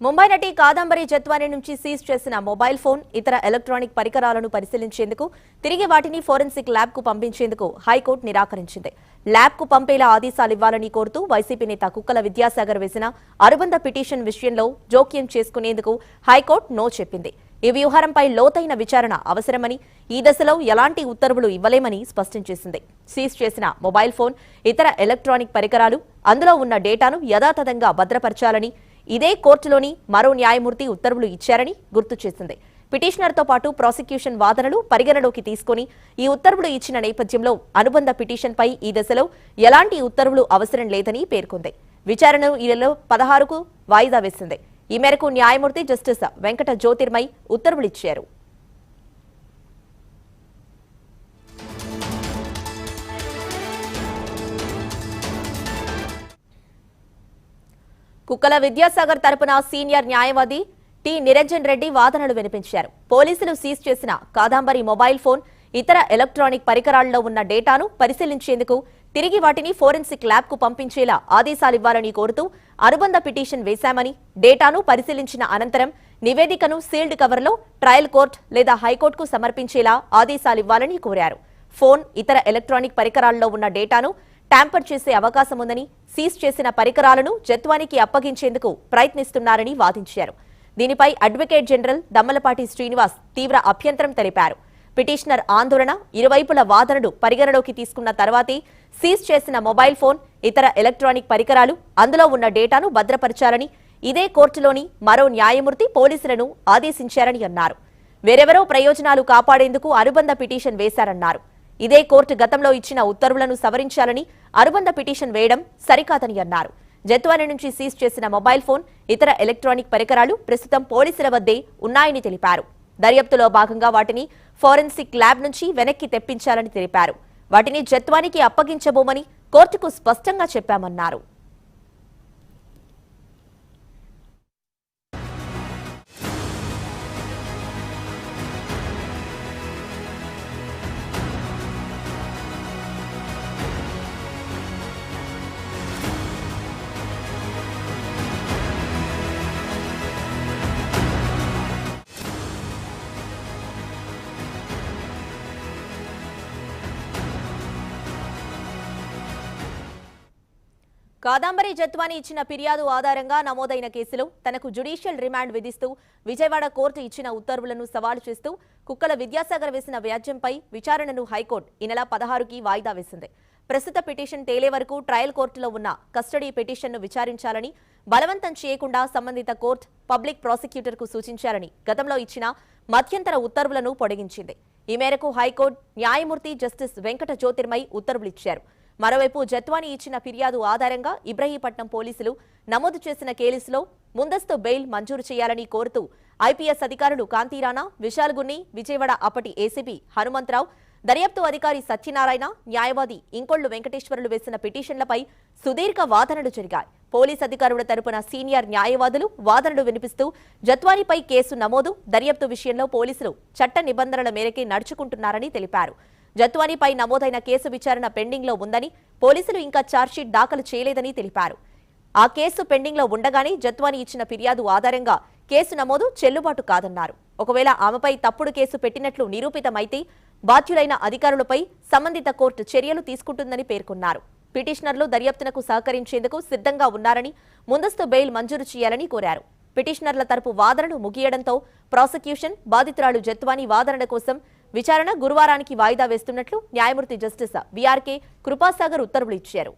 ముంబై నటి కాదంబరి జత్వాని నుంచి సీజ్ చేసిన మొబైల్ ఫోన్, ఇతర ఎలక్ట్రానిక్ పరికరాలను పరిశీలించేందుకు తిరిగి వాటిని ఫోరెన్సిక్ ల్యాబ్ కు పంపించేందుకు హైకోర్టు నిరాకరించింది. ల్యాబ్ కు పంపేలా ఆదేశాలివ్వాలని కోరుతూ వైసీపీ నేత కుక్కల విద్యాసాగర్ వేసిన అనుబంధ పిటిషన్ విషయంలో జోక్యం చేసుకునేందుకు హైకోర్టు నో చెప్పింది. ఈ వ్యవహారంపై లోతైన విచారణ అవసరమని, ఈ దశలో ఎలాంటి ఉత్తర్వులు ఇవ్వలేమని స్పష్టం చేసింది. సీజ్ చేసిన మొబైల్ ఫోన్, ఇతర ఎలక్ట్రానిక్ పరికరాలు, అందులో ఉన్న డేటాను యథాతథంగా భద్రపరచాలని ఇదే కోర్టులోని మరో న్యాయమూర్తి ఉత్తర్వులు ఇచ్చారని గుర్తు చేసింది. పిటిషనర్తో పాటు ప్రాసిక్యూషన్ వాదనలు పరిగణలోకి తీసుకుని ఈ ఉత్తర్వులు ఇచ్చిన నేపథ్యంలో అనుబంధ పిటిషన్పై ఈ దశలో ఎలాంటి ఉత్తర్వులు అవసరం లేదని పేర్కొంది. విచారణను ఈ నెల 16కు వాయిదా వేసింది. ఈ మేరకు న్యాయమూర్తి జస్టిస్ వెంకట జ్యోతిర్మయ్ ఉత్తర్వులిచ్చారు. కుక్కల విద్యాసాగర్ తరపున సీనియర్ న్యాయవాది టి నిరంజన్ రెడ్డి వాదనలు వినిపించారు. పోలీసులు సీజ్ చేసిన కాదంబరి మొబైల్ ఫోన్, ఇతర ఎలక్ట్రానిక్ పరికరాల్లో ఉన్న డేటాను పరిశీలించేందుకు తిరిగి వాటిని ఫోరెన్సిక్ ల్యాబ్ కు పంపించేలా ఆదేశాలివ్వాలని కోరుతూ అనుబంధ పిటిషన్ వేశామని, డేటాను పరిశీలించిన అనంతరం నివేదికను సీల్డ్ కవర్లో ట్రయల్ కోర్టు లేదా హైకోర్టుకు సమర్పించేలా ఆదేశాలివ్వాలని కోరారు. ఫోన్, ఇతర ఎలక్ట్రానిక్ పరికరాల్లో ఉన్న డేటాను ట్యాంపర్ చేసే అవకాశం ఉందని, సీజ్ చేసిన పరికరాలను జత్వానికి అప్పగించేందుకు ప్రయత్నిస్తున్నారని వాదించారు. దీనిపై అడ్వకేట్ జనరల్ దమ్మలపాటి శ్రీనివాస్ తీవ్ర అభ్యంతరం తెలిపారు. పిటిషనర్ ఆందోళన, ఇరువైపుల వాదనలు పరిగణలోకి తీసుకున్న తర్వాతే సీజ్ చేసిన మొబైల్ ఫోన్, ఇతర ఎలక్ట్రానిక్ పరికరాలు, అందులో ఉన్న డేటాను భద్రపరచాలని ఇదే కోర్టులోని మరో న్యాయమూర్తి పోలీసులను ఆదేశించారని అన్నారు. వేరెవరో ప్రయోజనాలు కాపాడేందుకు అనుబంధ పిటిషన్ వేశారన్నారు. ఇదే కోర్టు గతంలో ఇచ్చిన ఉత్తర్వులను సవరించాలని అనుబంధ పిటిషన్ వేయడం సరికాదని అన్నారు. జత్వాని నుంచి సీజ్ చేసిన మొబైల్ ఫోన్, ఇతర ఎలక్ట్రానిక్ పరికరాలు ప్రస్తుతం పోలీసుల వద్దే ఉన్నాయని తెలిపారు. దర్యాప్తులో భాగంగా వాటిని ఫోరెన్సిక్ ల్యాబ్ నుంచి వెనక్కి తెప్పించాలని తెలిపారు. వాటిని జత్వానికి అప్పగించబోమని కోర్టుకు స్పష్టంగా చెప్పామన్నారు. కాదంబరి జత్వాని ఇచ్చిన ఫిర్యాదు ఆధారంగా నమోదైన కేసులో తనకు జ్యుడిషియల్ రిమాండ్ విధిస్తూ విజయవాడ కోర్టు ఇచ్చిన ఉత్తర్వులను సవాలు చేస్తూ కుక్కల విద్యాసాగర్ వేసిన వ్యాజ్యంపై విచారణను హైకోర్టు ఈ నెల 16కి వాయిదా వేసింది. ప్రస్తుత పిటిషన్ తేలే వరకు ట్రయల్ కోర్టులో ఉన్న కస్టడీ పిటిషన్ను విచారించాలని, బలవంతం చేయకుండా సంబంధిత కోర్టు పబ్లిక్ ప్రాసిక్యూటర్కు సూచించాలని గతంలో ఇచ్చిన మధ్యంతర ఉత్తర్వులను పొడిగించింది. ఈ మేరకు హైకోర్టు న్యాయమూర్తి జస్టిస్ వెంకట జ్యోతిర్మయ్ ఉత్తర్వులిచ్చారు. మరోవైపు జత్వాని ఇచ్చిన ఫిర్యాదు ఆధారంగా ఇబ్రహీంపట్నం పోలీసులు నమోదు చేసిన కేసులో ముందస్తు బెయిల్ మంజూరు చేయాలని కోరుతూ ఐపీఎస్ అధికారులు కాంతిరాణా, విశాల్గున్ని, విజయవాడ అప్పటి ఏసీపీ హనుమంతరావు, దర్యాప్తు అధికారి సత్యనారాయణ, న్యాయవాది ఇంకొళ్లు వెంకటేశ్వర్లు వేసిన పిటిషన్లపై సుదీర్ఘ వాదనలు జరిగాయి. పోలీస్ అధికారుల తరపున సీనియర్ న్యాయవాదులు వాదనలు వినిపిస్తూ జత్వానిపై కేసు నమోదు, దర్యాప్తు విషయంలో పోలీసులు చట్ట నిబంధనల మేరకే నడుచుకుంటున్నారని తెలిపారు. జత్వానిపై నమోదైన కేసు విచారణ పెండింగ్ లో ఉందని, పోలీసులు ఇంకా ఛార్జ్షీట్ దాఖలు చేయలేదని తెలిపారు. ఆ కేసు పెండింగ్ లో ఉండగానే జత్వాని ఇచ్చిన ఫిర్యాదు ఆధారంగా కేసు నమోదు చెల్లుబాటు కాదన్నారు. ఒకవేళ ఆమెపై తప్పుడు కేసు పెట్టినట్లు నిరూపితమైతే బాధ్యులైన అధికారులపై సంబంధిత కోర్టు చర్యలు తీసుకుంటుందని పేర్కొన్నారు. పిటిషనర్లు దర్యాప్తునకు సహకరించేందుకు సిద్ధంగా ఉన్నారని, ముందస్తు బెయిల్ మంజూరు చేయాలని కోరారు. పిటిషనర్ల తరపు వాదనలు ముగియడంతో ప్రాసిక్యూషన్ బాధితురాలు జత్వాని వాదనల కోసం విచారణ గురువారానికి వాయిదా వేస్తున్నట్లు న్యాయమూర్తి జస్టిస్ వీఆర్కే కృపాసాగర్ ఉత్తర్వులు ఇచ్చారు.